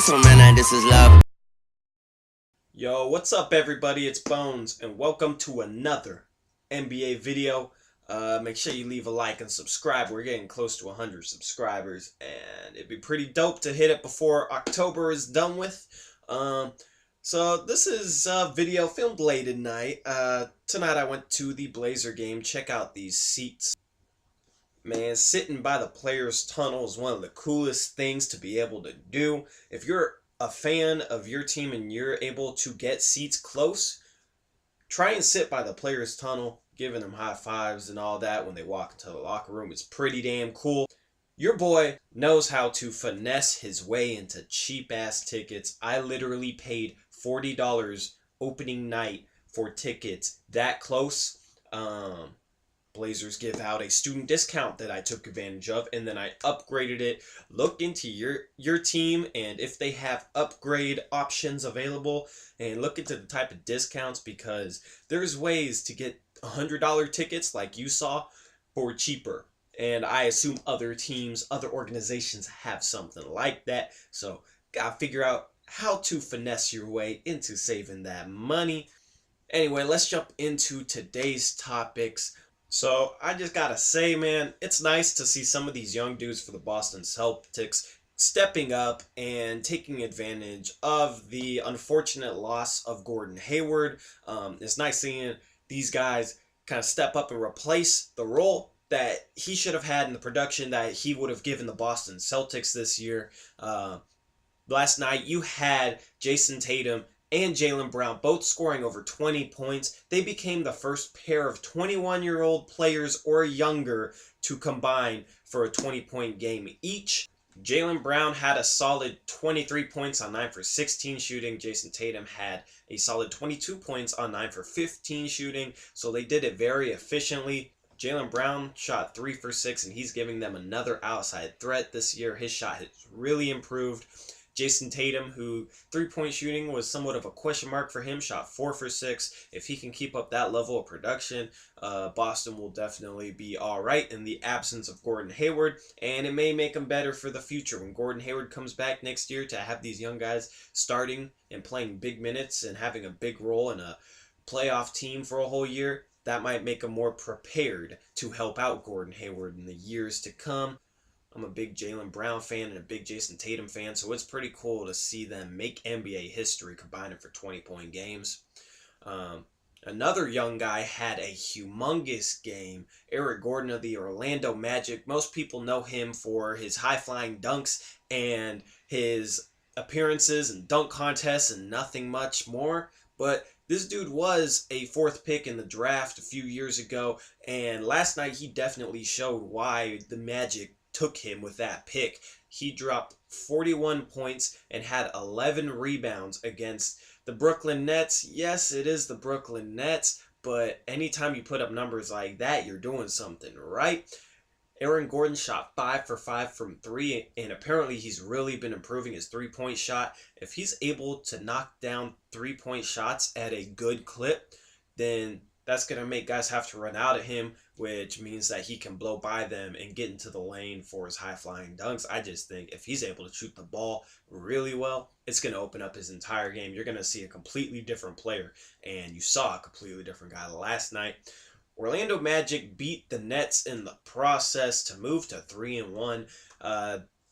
So man, this is love. Yo, what's up everybody? It's Bones and welcome to another NBA video. Make sure you leave a like and subscribe. We're getting close to 100 subscribers and it'd be pretty dope to hit it before October is done with. So this is a video filmed late at night. Tonight I went to the Blazer game. Check out these seats. Man, sitting by the players' tunnel is one of the coolest things to be able to do. If you're a fan of your team and you're able to get seats close, try and sit by the players' tunnel, giving them high fives and all that when they walk into the locker room. It's pretty damn cool. Your boy knows how to finesse his way into cheap-ass tickets. I literally paid $40 opening night for tickets that close. Blazers give out a student discount that I took advantage of, and then I upgraded it. Look into your team and if they have upgrade options available, and look into the type of discounts, because there's ways to get $100 tickets like you saw for cheaper. And I assume other teams, other organizations have something like that. So gotta figure out how to finesse your way into saving that money. Anyway, let's jump into today's topics. So I just gotta say, man, it's nice to see some of these young dudes for the Boston Celtics stepping up and taking advantage of the unfortunate loss of Gordon Hayward. It's nice seeing these guys kind of step up and replace the role that he should have had in the production that he would have given the Boston Celtics this year. Last night you had Jayson Tatum and Jaylen Brown both scoring over 20 points. They became the first pair of 21-year-old players or younger to combine for a 20-point game each. Jaylen Brown had a solid 23 points on 9 for 16 shooting. Jayson Tatum had a solid 22 points on 9 for 15 shooting. So they did it very efficiently. Jaylen Brown shot 3 for 6, and he's giving them another outside threat this year. His shot has really improved. Jayson Tatum, who three-point shooting was somewhat of a question mark for him, shot 4 for 6. If he can keep up that level of production, Boston will definitely be all right in the absence of Gordon Hayward, and it may make him better for the future when Gordon Hayward comes back next year, to have these young guys starting and playing big minutes and having a big role in a playoff team for a whole year. That might make him more prepared to help out Gordon Hayward in the years to come. I'm a big Jaylen Brown fan and a big Jayson Tatum fan, so it's pretty cool to see them make NBA history combining for 20-point games. Another young guy had a humongous game. Eric Gordon of the Orlando Magic. Most people know him for his high-flying dunks and his appearances and dunk contests and nothing much more. But this dude was a 4th pick in the draft a few years ago, and last night he definitely showed why the Magic took him with that pick. He dropped 41 points and had 11 rebounds against the Brooklyn Nets. Yes, it is the Brooklyn Nets, but anytime you put up numbers like that, you're doing something right. Aaron Gordon shot 5 for 5 from 3, and apparently he's really been improving his three-point shot. If he's able to knock down three-point shots at a good clip, then that's going to make guys have to run out of him, which means that he can blow by them and get into the lane for his high-flying dunks. I just think if he's able to shoot the ball really well, it's going to open up his entire game. You're going to see a completely different player, and you saw a completely different guy last night. Orlando Magic beat the Nets in the process to move to 3-1.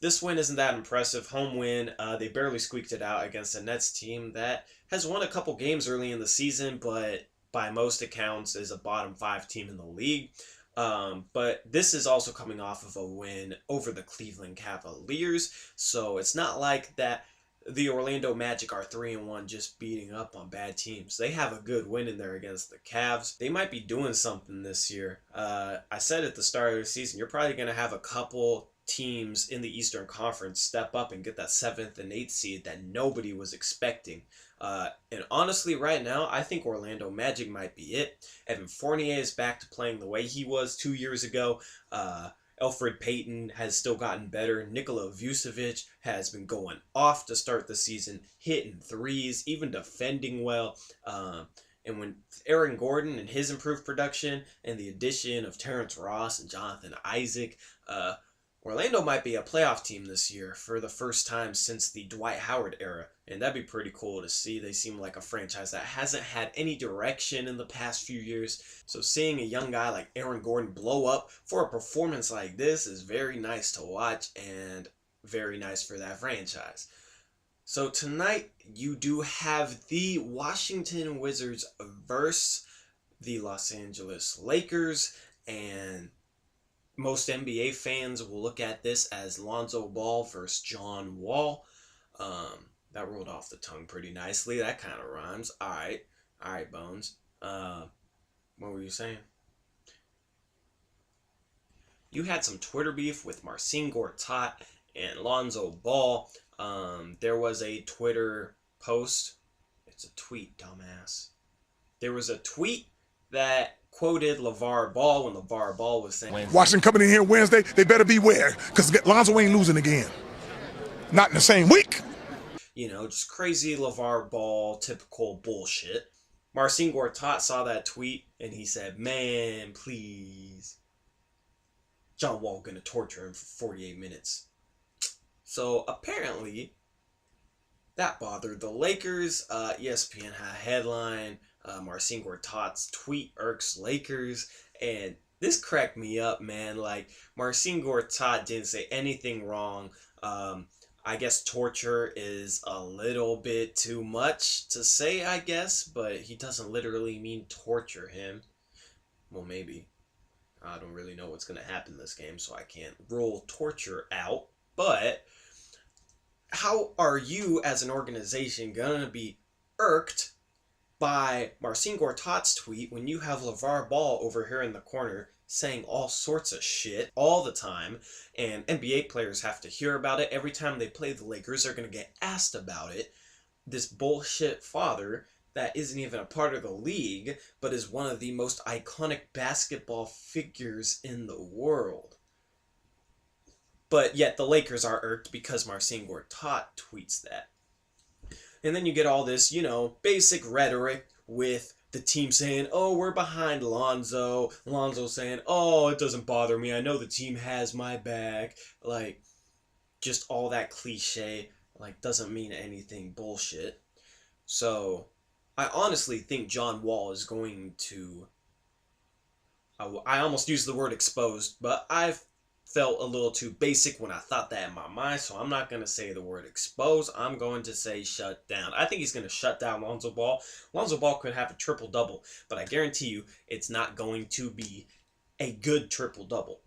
This win isn't that impressive. Home win. They barely squeaked it out against a Nets team that has won a couple games early in the season, but by most accounts is a bottom 5 team in the league. But this is also coming off of a win over the Cleveland Cavaliers. So it's not like that the Orlando Magic are 3-1 just beating up on bad teams. They have a good win in there against the Cavs. They might be doing something this year. I said at the start of the season, you're probably going to have a couple teams in the Eastern Conference step up and get that 7th and 8th seed that nobody was expecting. And honestly, right now, I think Orlando Magic might be it. Evan Fournier is back to playing the way he was 2 years ago. Elfrid Payton has still gotten better. Nikola Vucevic has been going off to start the season, hitting threes, even defending well. And when Aaron Gordon and his improved production and the addition of Terrence Ross and Jonathan Isaac, Orlando might be a playoff team this year for the first time since the Dwight Howard era, and that'd be pretty cool to see. They seem like a franchise that hasn't had any direction in the past few years, so seeing a young guy like Aaron Gordon blow up for a performance like this is very nice to watch and very nice for that franchise. So tonight you do have the Washington Wizards versus the Los Angeles Lakers, and most NBA fans will look at this as Lonzo Ball versus John Wall. That rolled off the tongue pretty nicely. That kind of rhymes. All right, Bones. What were you saying? You had some Twitter beef with Marcin Gortat and Lonzo Ball. There was a Twitter post. It's a tweet, dumbass. There was a tweet that quoted LeVar Ball when LeVar Ball was saying, Washington coming in here Wednesday, they better beware, because Lonzo ain't losing again. Not in the same week. You know, just crazy LeVar Ball, typical bullshit. Marcin Gortat saw that tweet, and he said, man, please. John Wall gonna torture him for 48 minutes. So, apparently, that bothered the Lakers. ESPN had a headline, Marcin Gortat's tweet irks Lakers, and this cracked me up, man. Like, Marcin Gortat didn't say anything wrong. I guess torture is a little bit too much to say, I guess, but he doesn't literally mean torture him. Well, maybe. I don't really know what's going to happen this game, so I can't rule torture out. But how are you as an organization going to be irked by Marcin Gortat's tweet when you have LeVar Ball over here in the corner saying all sorts of shit all the time, and NBA players have to hear about it every time they play the Lakers? They're going to get asked about it. This bullshit father that isn't even a part of the league, but is one of the most iconic basketball figures in the world. But yet the Lakers are irked because Marcin Gortat tweets that. And then you get all this, you know, basic rhetoric with the team saying, oh, we're behind Lonzo. Lonzo saying, oh, it doesn't bother me. I know the team has my back. Like, just all that cliche, like, doesn't mean anything bullshit. So, I honestly think John Wall is going to, I almost used the word exposed, but I've felt a little too basic when I thought that in my mind, so I'm not going to say the word expose. I'm going to say shut down. I think he's going to shut down Lonzo Ball. Lonzo Ball could have a triple-double, but I guarantee you it's not going to be a good triple-double.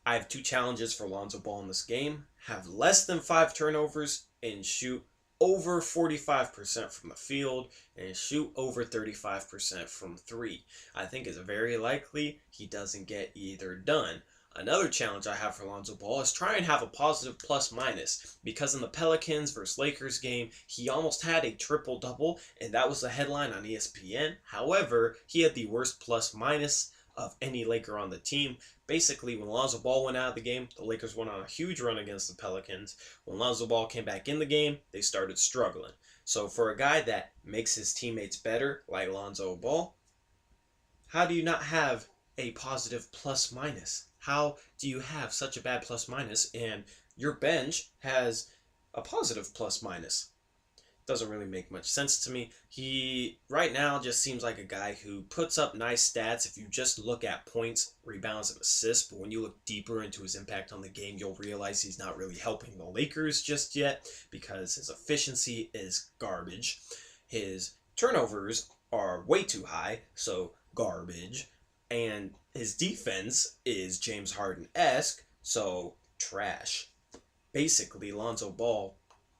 I have two challenges for Lonzo Ball in this game. Have less than 5 turnovers and shoot over 45% from the field and shoot over 35% from 3. I think it's very likely he doesn't get either done. Another challenge I have for Lonzo Ball is try and have a positive plus-minus, because in the Pelicans versus Lakers game, he almost had a triple-double, and that was the headline on ESPN. However, he had the worst plus-minus of any Laker on the team. Basically, when Lonzo Ball went out of the game, the Lakers went on a huge run against the Pelicans. When Lonzo Ball came back in the game, they started struggling. So for a guy that makes his teammates better, like Lonzo Ball, how do you not have a positive plus-minus? How do you have such a bad plus-minus and your bench has a positive plus-minus? Doesn't really make much sense to me. He, right now, just seems like a guy who puts up nice stats if you just look at points, rebounds, and assists, but when you look deeper into his impact on the game, you'll realize he's not really helping the Lakers just yet because his efficiency is garbage. His turnovers are way too high, so garbage. And his defense is James Harden-esque, so trash. Basically, Lonzo Ball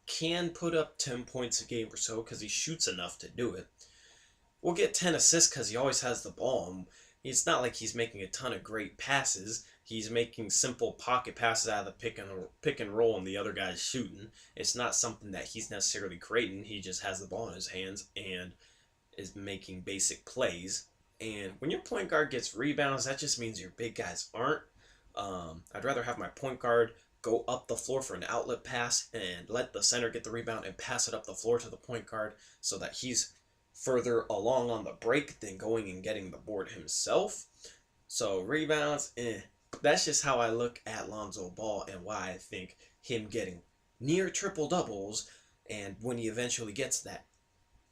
can put up 10 points a game or so because he shoots enough to do it. We'll get 10 assists because he always has the ball. It's not like he's making a ton of great passes. He's making simple pocket passes out of the pick and roll and the other guy's shooting. It's not something that he's necessarily creating. He just has the ball in his hands and is making basic plays. And when your point guard gets rebounds, that just means your big guys aren't. I'd rather have my point guard go up the floor for an outlet pass and let the center get the rebound and pass it up the floor to the point guard so that he's further along on the break than going and getting the board himself. So rebounds, That's just how I look at Lonzo Ball and why I think him getting near triple doubles, and when he eventually gets that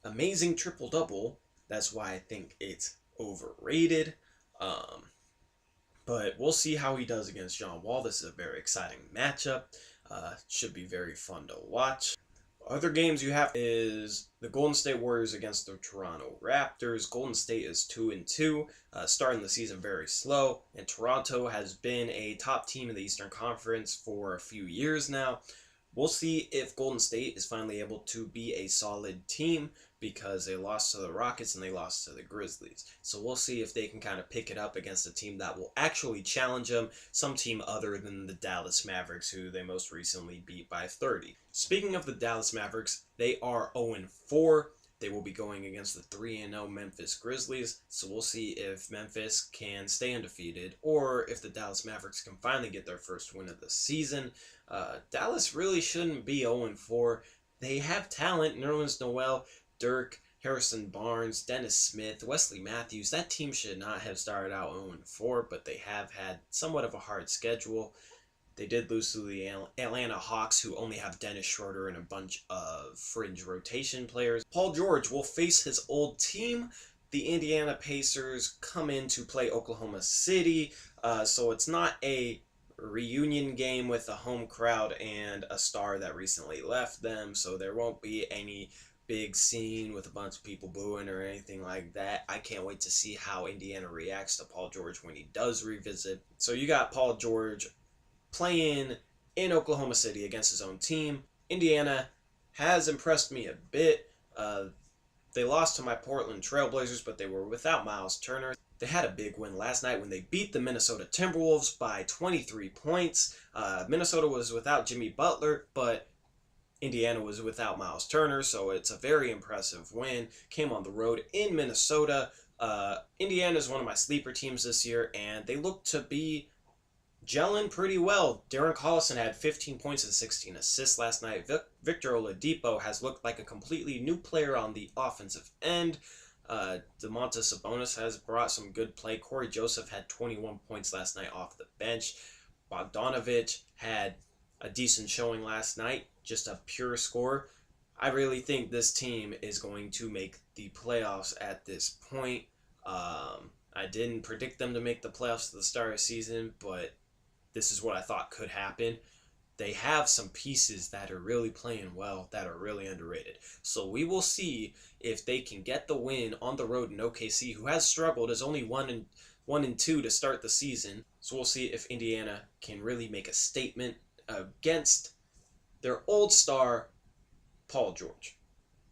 amazing triple double, that's why I think it's overrated. But we'll see how he does against John Wall. This is a very exciting matchup. Should be very fun to watch. Other games you have is the Golden State Warriors against the Toronto Raptors. Golden State is 2-2, starting the season very slow, and Toronto has been a top team in the Eastern Conference for a few years now. We'll see if Golden State is finally able to be a solid team, because they lost to the Rockets and they lost to the Grizzlies. So we'll see if they can kind of pick it up against a team that will actually challenge them, some team other than the Dallas Mavericks, who they most recently beat by 30. Speaking of the Dallas Mavericks, they are 0-4. They will be going against the 3-0 Memphis Grizzlies, so we'll see if Memphis can stay undefeated or if the Dallas Mavericks can finally get their first win of the season. Dallas really shouldn't be 0-4. They have talent: Nerlens Noel, Dirk, Harrison Barnes, Dennis Smith, Wesley Matthews. That team should not have started out 0-4, but they have had somewhat of a hard schedule. They did lose to the Atlanta Hawks, who only have Dennis Schroeder and a bunch of fringe rotation players. Paul George will face his old team. The Indiana Pacers come in to play Oklahoma City, so it's not a reunion game with a home crowd and a star that recently left them, so there won't be any big scene with a bunch of people booing or anything like that. I can't wait to see how Indiana reacts to Paul George when he does revisit. So you got Paul George playing in Oklahoma City against his own team. Indiana has impressed me a bit. They lost to my Portland Trailblazers, but they were without Miles Turner. They had a big win last night when they beat the Minnesota Timberwolves by 23 points. Minnesota was without Jimmy Butler, but Indiana was without Miles Turner, so it's a very impressive win. Came on the road in Minnesota. Indiana is one of my sleeper teams this year, and they look to be gelling pretty well. Darren Collison had 15 points and 16 assists last night. Victor Oladipo has looked like a completely new player on the offensive end. Domantas Sabonis has brought some good play. Corey Joseph had 21 points last night off the bench. Bogdanovic had a decent showing last night, just a pure score. I really think this team is going to make the playoffs at this point. I didn't predict them to make the playoffs at the start of the season, but this is what I thought could happen. They have some pieces that are really playing well, that are really underrated. So we will see if they can get the win on the road in OKC, who has struggled as only 1-2 to start the season. So we'll see if Indiana can really make a statement against their old star, Paul George.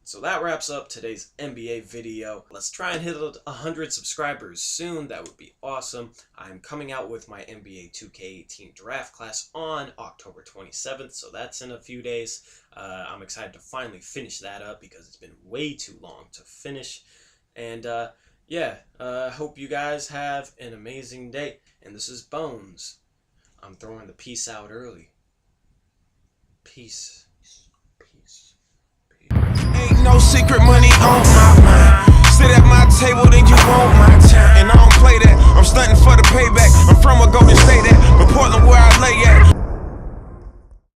So that wraps up today's NBA video. Let's try and hit 100 subscribers soon. That would be awesome. I'm coming out with my NBA 2K18 draft class on October 27th, so that's in a few days. I'm excited to finally finish that up because it's been way too long to finish. And hope you guys have an amazing day. And this is Bones. I'm throwing the peace out early. Peace. Ain't no secret money on my mind. Sit at my table, then you want my time. And I don't play that. I'm stunting for the payback. I'm from a Golden State, but Portland where I lay at.